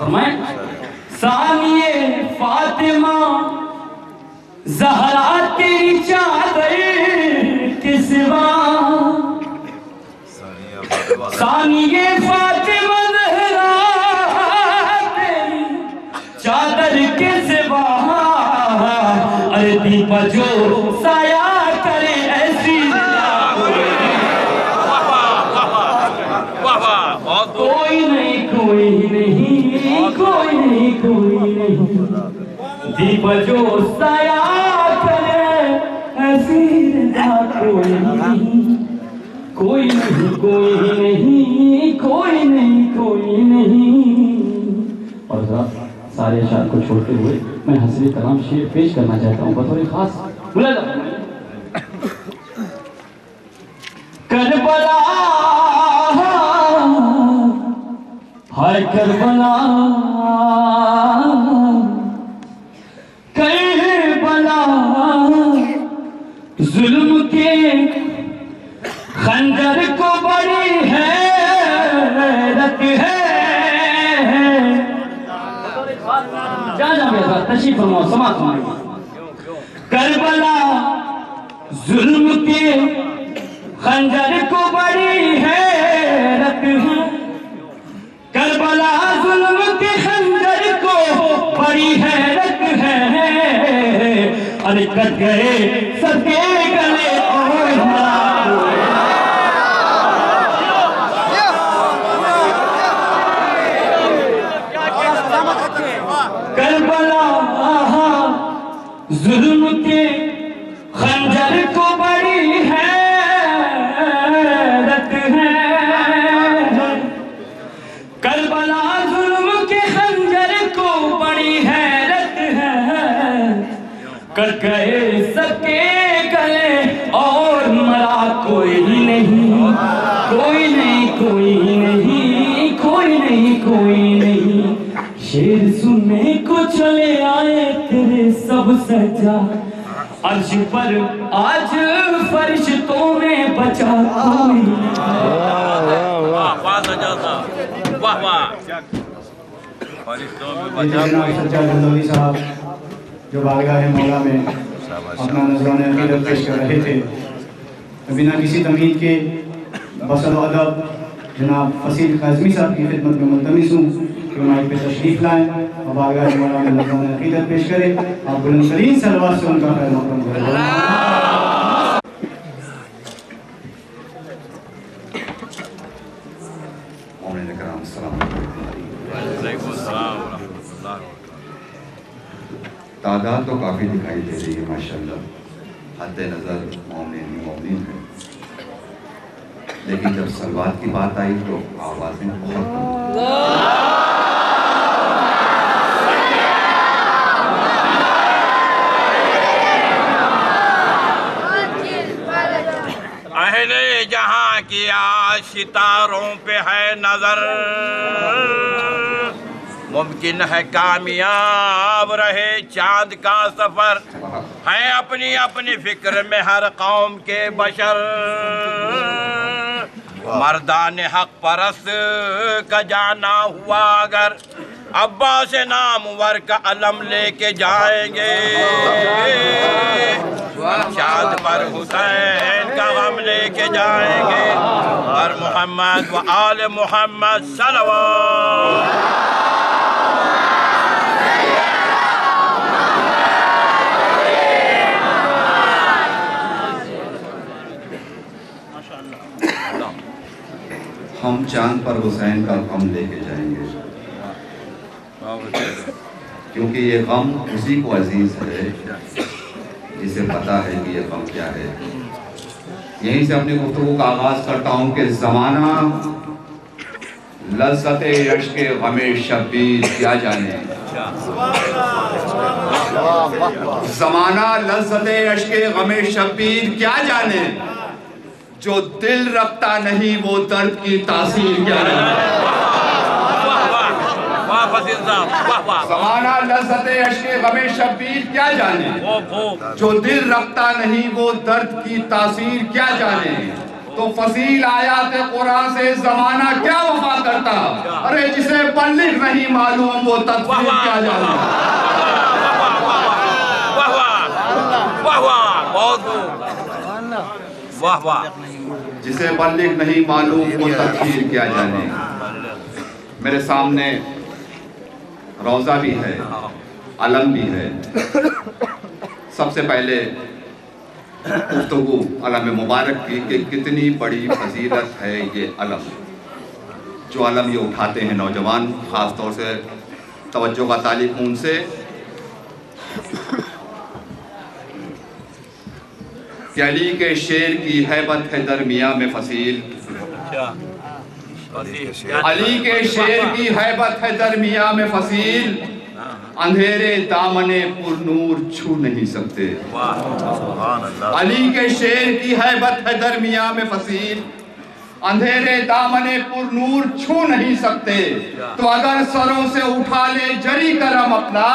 فرمائیں ثانیے فاطمہ زہرا تیری چادر کے سوا ثانیے فاطمہ زہرا تیری چادر کے سوا اردی پر جو سایہ کرے ایسی کوئی نہیں کوئی نہیں کوئی نہیں کوئی نہیں دیپ جو سایہ کرے ایسی کوئی نہیں کوئی نہیں کوئی نہیں کوئی نہیں کوئی نہیں. اور سارے اشعار کو چھوڑتے ہوئے میں حسب کلام شعر پیش کرنا چاہتا ہوں بطور خاص ملاحظہ. کربلا ہائے کربلا کربلا ظلم کے خنجر کو بڑی حیرت ہے. جہاں میرا تشریف فرماؤ سماعت فرمائیے. کربلا ظلم کے خنجر کو بڑی حیرت ہے. کربلا ظلم کے خنجر کو بڑی حیرت ہے. ارے کٹ گئے سب کے گلے کربلا ظلم کے خنجر کو بڑی حیرت ہے. کربلا ظلم کے خنجر کو بڑی حیرت ہے. کٹ گئے سب کے گلے اور مرا کوئی نہیں کوئی نہیں کوئی نہیں کوئی نہیں کوئی نہیں. شیر سننے کو چلے آئے تیرے سب سجا عرش پر آج فرشتوں میں بچا کوئی. صاحب جو بارگاہ مولا میں اپنا نذرانہ عقیدت پیش کر رہے تھے بنا کسی تمہید کے بسل و ادب جناب فصیل کاظمی صاحب کی خدمت میں ملتمس ہوں کہ مائک پہ تشریف لائیں اور بارگاہ مولا میں نذرانہ عقیدت پیش کریں. آپ بلند ترین صلوات سے ان کا خیر مقدم کریں. مومنین کرام السلام علیکم. تعداد تو کافی دکھائی دے رہی ہے ماشاءاللہ, حد نظر مومنین مومنین ہے, لیکن جب صلوات کی بات آئی تو آوازیں بہت کم. اہل جہاں کی آج ستاروں پہ ہے نظر, ممکن ہے کامیاب رہے چاند کا سفر. ہے اپنی اپنی فکر میں ہر قوم کے بشر, مردان حق پرست کا جانا ہوا اگر عباس نامور کا علم لے کے جائیں گے. چاند پر حسین کا غم لے کے جائیں گے. اور محمد و آل محمد صلوات. ہم چاند پر حسین کا غم لے کے جائیں گے, کیونکہ یہ غم اسی کو عزیز ہے جسے پتا ہے کہ یہ غم کیا ہے. یہیں سے اپنی گفتگو کا آغاز کرتا ہوں کہ زمانہ لذت عشق غم شبیر کیا جانے. زمانہ لذت عشق غم شبیر کیا جانے, جو دل رکھتا نہیں وہ درد کی تاثیر کیا جانے. زمانہ لذت عشق غم شبیر کیا جانے, جو دل رکھتا نہیں وہ درد کی تاثیر کیا جانے. تو فصیل آیات قرآن سے زمانہ کیا وفا کرتا؟ ارے جسے بلغ نہیں معلوم وہ تدبیر کیا جانا؟ واہ واہ واہ بہت واہ واہ. جسے بلغ نہیں معلوم وہ تدبیر کیا جانے. میرے سامنے روضہ بھی ہے، علم بھی ہے. سب سے پہلے گفتگو علم مبارک کی کہ کتنی بڑی فضیلت ہے یہ علم. جو علم یہ اٹھاتے ہیں نوجوان، خاص طور سے توجہ کا طالب ہوں ان سے کہ علی کے شیر کی ہیبت ہے درمیاں میں فصیل. علی کے شیر کی ہیبت ہے درمیاں میں فصیل، اندھیرے دامنے پر نور چھو نہیں سکتے. علی کے شیر کی ہیبت ہے درمیاں میں فصیل، اندھیرے دامنے پر نور چھو نہیں سکتے. تو اگر سروں سے اٹھا لے جری کرم اپنا،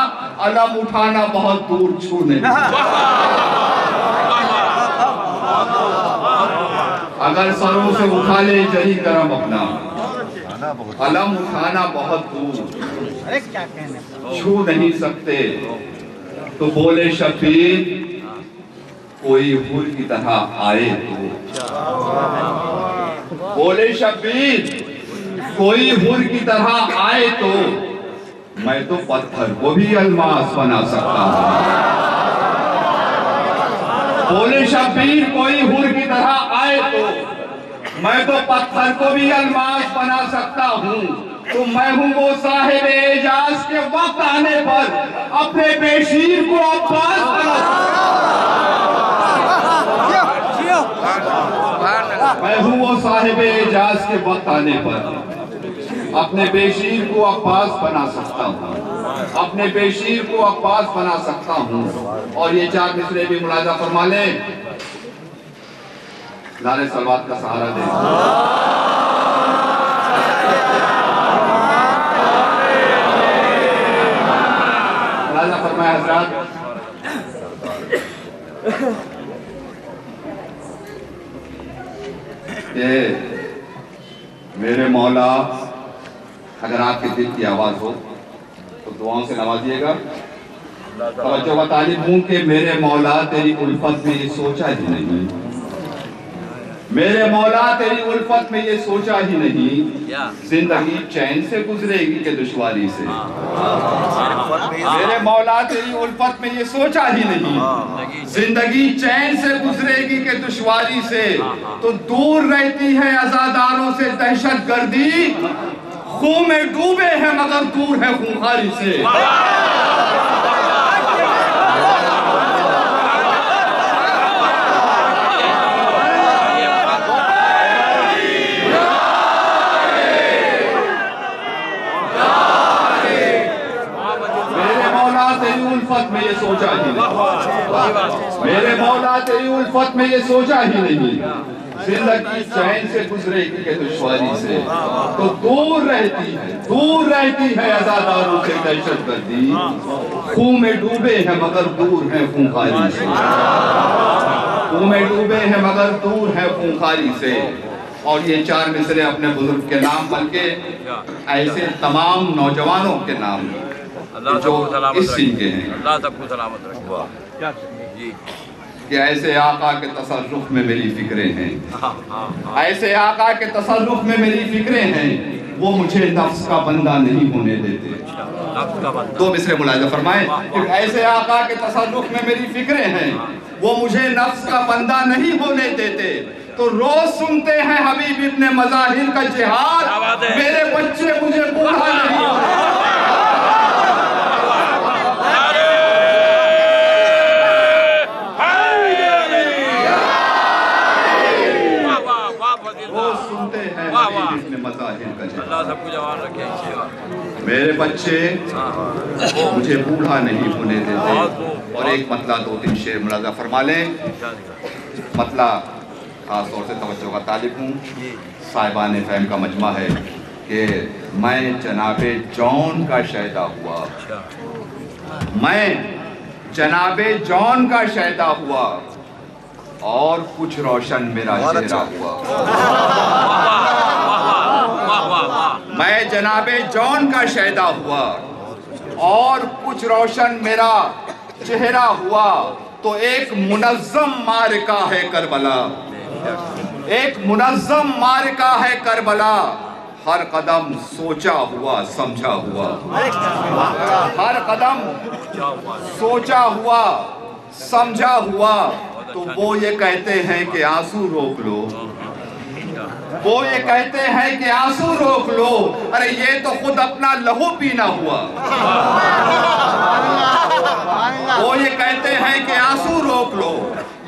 علم اٹھانا بہت دور چھو نہیں سکتے. اگر سروں سے اٹھا لے جری کرم اپنا، علم اٹھانا بہت دور چھو نہیں سکتے. تو بولے شبیر کوئی حور کی طرح آئے تو، بولے شبیر کوئی حور کی طرح آئے تو، میں تو پتھر کو بھی الماس بنا سکتا ہوں. بولے شبیر کوئی حور کی طرح آئے تو، میں تو پتھر کو بھی الماس بنا سکتا ہوں. تو میں ہوں وہ صاحب اعجاز کے وقت آنے پر اپنے بیشیر کو عباس بنا سکتا ہوں. میں ہوں وہ صاحب اعجاز کے وقت آنے پر اپنے بیشیر کو عباس بنا سکتا ہوں. اپنے بیشیر کو عباس بنا سکتا ہوں. اور یہ چار مصرے بھی ملاحظہ فرما لیں. نعرہ صلوات کا سہارا دیں. ملاحظہ فرمائے حضرات، کہ میرے مولا، اگر آپ کے دل کی آواز ہو تو دعاؤں سے نوازیے گا. توجہ کا طالب ہوں کہ میرے مولا تیری الفت میں یہ سوچا ہی نہیں، میرے مولا تیری الفت میں یہ سوچا ہی نہیں، زندگی چین سے گزرے گی کہ دشواری سے. میرے مولا تیری الفت میں یہ سوچا ہی نہیں، زندگی چین سے گزرے گی کہ دشواری سے. تو دور رہتی ہے عزاداروں سے دہشت گردی، خون میں ڈوبے ہیں مگر دور ہے خونخواری سے. میں یہ سوچا ہی نہیں، میرے مولا تیری الفت میں یہ سوچا ہی نہیں، زندگی چین سے گزرے گی کہ دشواری سے. تو دور رہتی ہے عزاداروں سے دہشت گردی، خون میں ڈوبے ہیں مگر دور ہیں خونخواری سے. خون میں ڈوبے ہیں مگر دور ہیں خونخواری سے. اور یہ چار مصرے اپنے بزرگ کے نام بلکہ ایسے تمام نوجوانوں کے نام جو اس سن کے ہیں. اللہ سب کو سلامت رکھے. کہ ایسے آقا کے تصرف میں میری فکریں ہیں، ایسے آقا کے تصرف میں میری فکریں ہیں، وہ مجھے نفس کا بندہ نہیں ہونے دیتے. دو مصرے ملاحظہ فرمائیں کہ ایسے آقا کے تصرف میں میری فکریں ہیں، وہ مجھے نفس کا بندہ نہیں ہونے دیتے. تو روز سنتے ہیں حبیب ابن مظاہر کا جہاد، میرے بچے مجھے بوڑھا نہیں ہونے. میرے بچے مجھے بوڑھا نہیں ہونے دیتے. اور ایک مطلع دو تین شعر ملاحظہ فرما لیں. مطلع خاص طور سے توجہ کا طالب ہوں، صاحبان فہم کا مجمع ہے کہ میں جناب جون کا شہدا ہوا، میں جناب جون کا شہدا ہوا. اور کچھ روشن میرا چہرہ ہوا. میں جناب جون کا شہدا ہوا اور کچھ روشن میرا چہرہ ہوا. تو ایک منظم معرکہ ہے کربلا, ایک منظم معرکہ ہے کربلا. ہر قدم سوچا ہوا سمجھا ہوا, ہر قدم سوچا ہوا سمجھا ہوا. تو وہ یہ کہتے ہیں کہ آنسو روک لو, وہ یہ کہتے ہیں کہ آنسو روک لو. ارے یہ تو خود اپنا لہو پینا ہوا. وہ یہ کہتے ہیں کہ آنسو روک لو,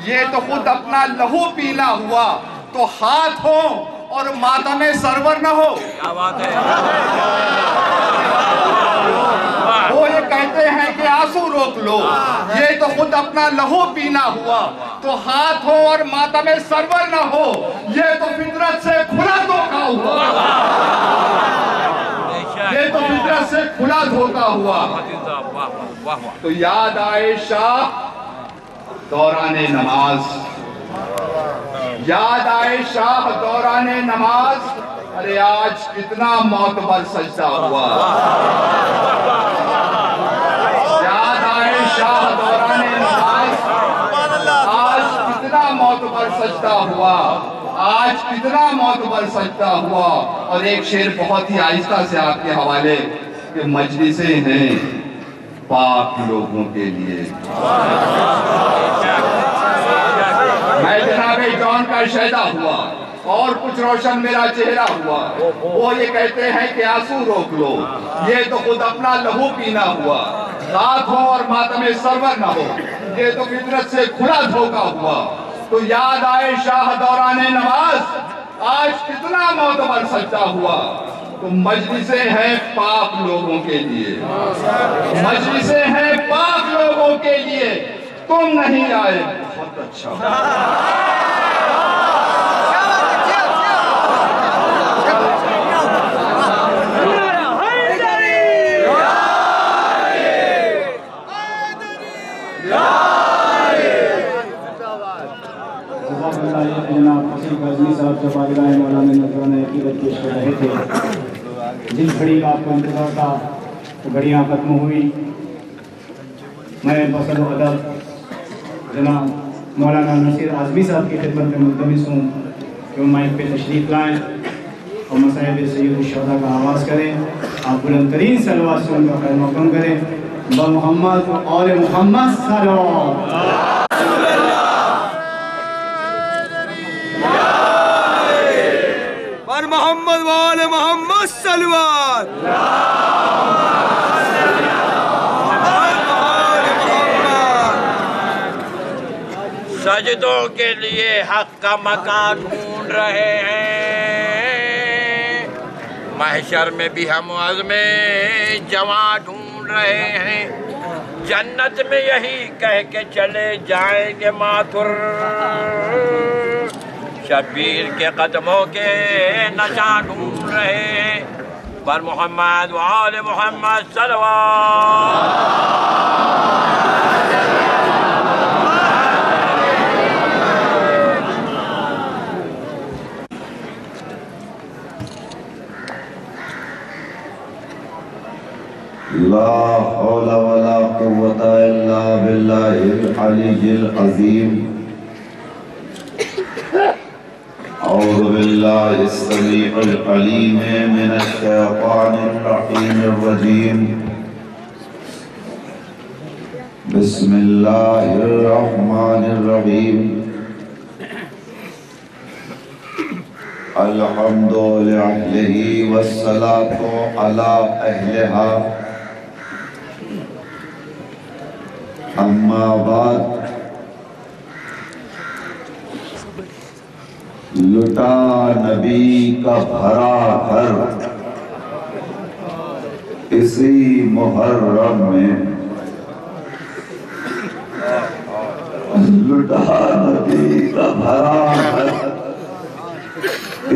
یہ تو خود اپنا لہو پینا ہوا. تو ہاتھ ہو اور ماتم سرور نہ ہو. وہ یہ کہتے ہیں کہ آنسو روک لو, یہ تو خود اپنا لہو پینا ہوا. تو ہاتھ ہو اور ماتم سرور نہ ہو, یہ تو فطرت سے کھلا دھوکا ہوا. یہ تو فطرت سے کھلا دھوکا ہوا. تو یاد آئے شاہ دوران نماز, یاد آئے شاہ دوران نماز. ارے آج کتنا معتبر سجدہ ہوا. یاد آئے شاہ دوران نماز, آج کتنا معتبر سجدہ ہوا, آج کتنا معتبر سجدہ ہوا. اور ایک شعر بہت ہی آہستہ سے آپ کے حوالے کہ مجلسیں ہیں پاک لوگوں کے لیے. میں جناب جون کا شہدا ہوا اور کچھ روشن میرا چہرہ ہوا. وہ یہ کہتے ہیں کہ آنسو روک لو, یہ تو خود اپنا لہو پینا ہوا. ہاتھ ہو اور ماتم سرور نہ ہو, یہ تو فطرت سے کھلا دھوکا ہوا. تو یاد آئے شاہ دوران نماز, آج کتنا معتبر سجدہ ہوا. تو مجلسیں ہیں پاک لوگوں کے لیے, مجلسیں ہیں پاک لوگوں کے لیے. تم نہیں آئے, بہت اچھا. جناب حسین غازی صاحب جب بارگاہ مولانا نذرانہ عقیدت پیش کر رہے تھے, جس گھڑی کا آپ کو انتظار تھا وہ گھڑیاں ختم ہوئی. میں بصد و ادب جناب مولانا نصیر اعظمی صاحب کی خدمت میں ملتمس ہوں کہ وہ مائک پہ تشریف لائیں اور مصائب سید الشہداء کا آغاز کریں. آپ بلند ترین صلوات سے ان کا خیر مقدم کریں. محمد و آل محمد صلوات. محمد وآل محمد صلوات. سجدوں کے لیے حق کا مکان ڈھونڈ رہے ہیں, محشر میں بھی ہم عزم جواں ڈھونڈ رہے ہیں. جنت میں یہی کہہ کے چلے جائیں گے ماتھر, شبیر کے قدموں کے نشان ڈھونڈ رہے ہیں. پر محمد و آل محمد صلوات. لا حول ولا قوة إلا بالله العلي العظيم. أعوذ بالله السميع العليم من الشيطان اللعين الرجيم. بسم الله الرحمن الرحيم. الحمد لله والصلاة على أهلها. اما بعد, لٹا نبی کا بھرا گھر اسی محرم میں, لٹا نبی کا بھرا گھر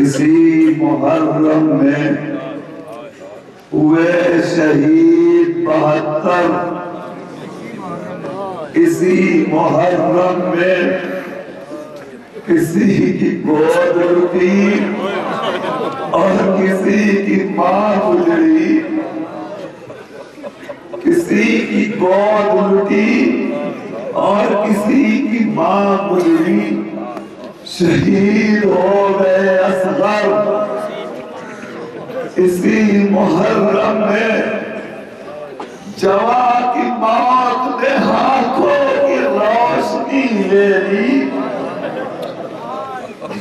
اسی محرم میں, ہوئے شہید 72 اسی محرم میں, کسی کی گود اٹھی اور کسی کی ماں گزری، کسی کی گود اٹھی اور کسی کی ماں گزری، شہید ہو گئے اصغر اسی محرم میں، جوان کی موت نے آنکھوں کی روشنی لے لی،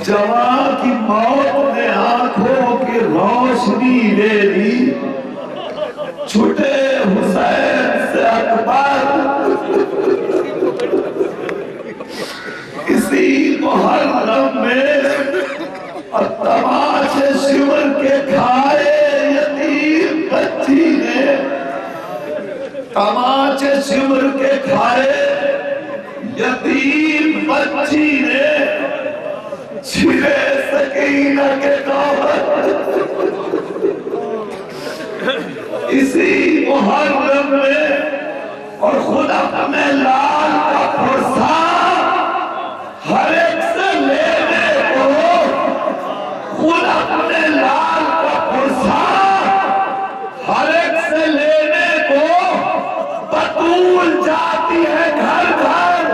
جوان کی موت نے آنکھوں کی روشنی لے لی، چھٹے حسین سے اکبر اسی محرم میں، اور تماشے شمر کے کھائے یتیم بچی نے، تماشے شمر کے کھائے یتیم بچی نے، چھلے سکینہ کے دور اسی محرم میں، اور خود اپنے لال کا پرسا ہر ایک سے لینے کو، خود اپنے لال کا پرسا ہر ایک سے لینے کو بطول جاتی ہے گھر گھر،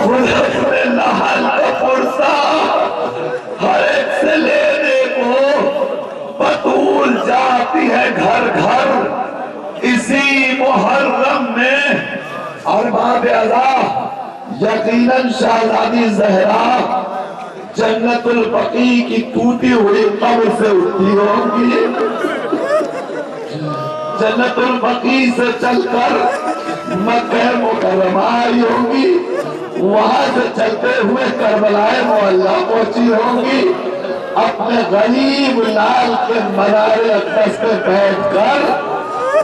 خود اپنے لال کا پرسا ہر ایک سے لینے کو بطول جاتی ہے گھر گھر اسی محرم میں۔ اور باب ازاں یقیناً شہزادی زہرا جنت البقیع کی ٹوٹی ہوئی قبر سے اٹھتی ہوگی، جنت البقیع سے چل کر مکہ مکرمہ آئی ہوگی، وہاں سے چلتے ہوئے کربلائے معلیٰ پہنچی ہوگی، اپنے غریب لال کے منار اقدس پہ بیٹھ کر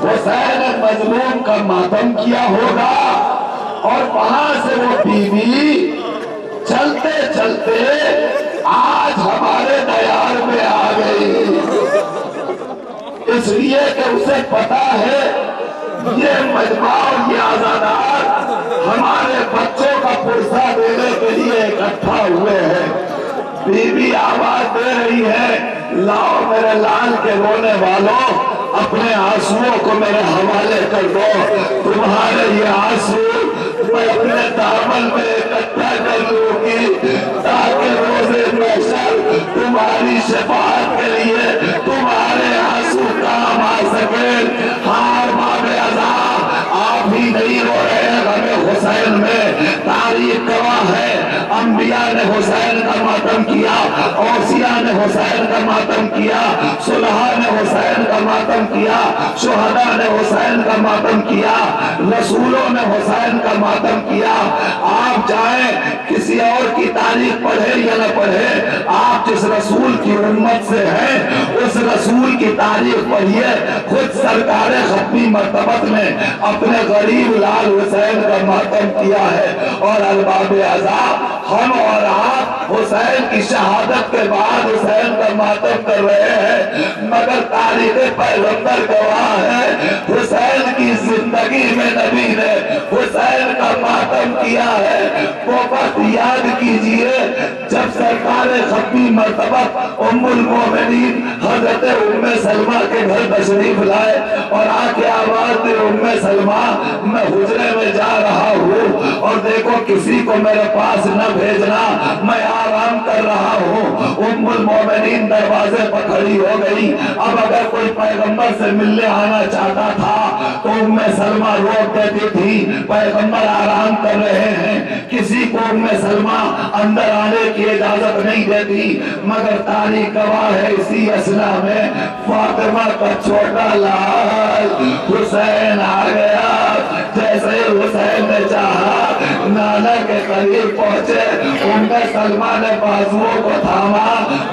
حسین مظلوم کا ماتم کیا ہوگا، اور وہاں سے وہ بیوی چلتے چلتے آج ہمارے دیار میں آ گئی، اس لیے کہ اسے پتا ہے یہ مجمع اور یہ عزادار ہمارے بچوں کا پرسہ دینے کے لیے اکٹھا ہوئے ہیں۔ بی بی آواز دے رہی ہے، لاؤ میرے لال کے رونے والوں، اپنے آنسوؤں کو میرے حوالے کر دو، تمہارے یہ آنسو میں اپنے دامن میں اکٹھا کر لوں گی، تاکہ روزے محشر تمہاری شفاعت کے لیے تمہارے آنسو کام آ سکے۔ ہار باب ازاں آپ ہی نہیں رو رہے ہیں غم حسین میں، تاریخ گواہ ہے، انبیاء نے حسین کا ماتم کیا، اوصیاء نے حسین کا ماتم کیا، صلحاء نے حسین کا ماتم کیا، شہداء نے حسین کا ماتم کیا، رسولوں نے حسین کا ماتم کیا۔ آپ جائیں کسی اور کی تاریخ پڑھے یا نہ پڑھے، آپ جس رسول کی امت سے ہیں اس رسول کی تاریخ پڑھیے، خود سرکار ختمی مرتبت نے اپنے غریب لال حسین کا ماتم کیا ہے۔ اور الباب ازاں ہم اور آپ حسین کی شہادت کے بعد حسین کا ماتم کر رہے ہیں، مگر تاریخ پیغمبر گواہ ہے حسین کی زندگی میں نبی نے حسین کا ماتم کیا ہے۔ وہ وقت یاد کیجئے جب سرکار ختمی مرتبت ام المومنین حضرت ام سلمہ کے گھر تشریف لائے اور آ کے آواز دی، ام سلمہ میں حجرے میں جا رہا ہوں اور دیکھو کسی کو میرے پاس نہ بھیجنا، میں آرام کر رہا ہوں۔ ام المومنین دروازے پر کھڑی ہو گئی، اب اگر کوئی پیغمبر سے ملنے آنا چاہتا تھا تو ام سلمہ روک دیتی تھی، پیغمبر آرام کر رہے ہیں، کسی کو ام سلمہ اندر آنے کی اجازت نہیں دیتی۔ مگر تاریخ گواہ ہے اسی اثنا میں فاطمہ کا چھوٹا لال حسین آ گیا، جیسے حسین نے چاہا نانا کے قریب پہنچے، ام سلمہ نے بازوؤں کو تھاما،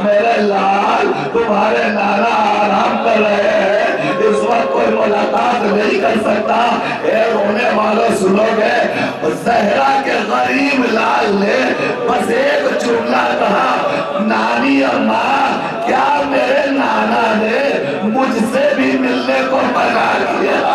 میرے لال تمہارے نانا آرام کر رہے ہیں، اس وقت کوئی ملاقات نہیں کر سکتا۔ اے رونے والوں سنو گے، زہرا کے غریب لال نے بس ایک جملہ کہا، نانی اور ماں کیا میرے نانا نے مجھ سے بھی ملنے کو منع کیا؟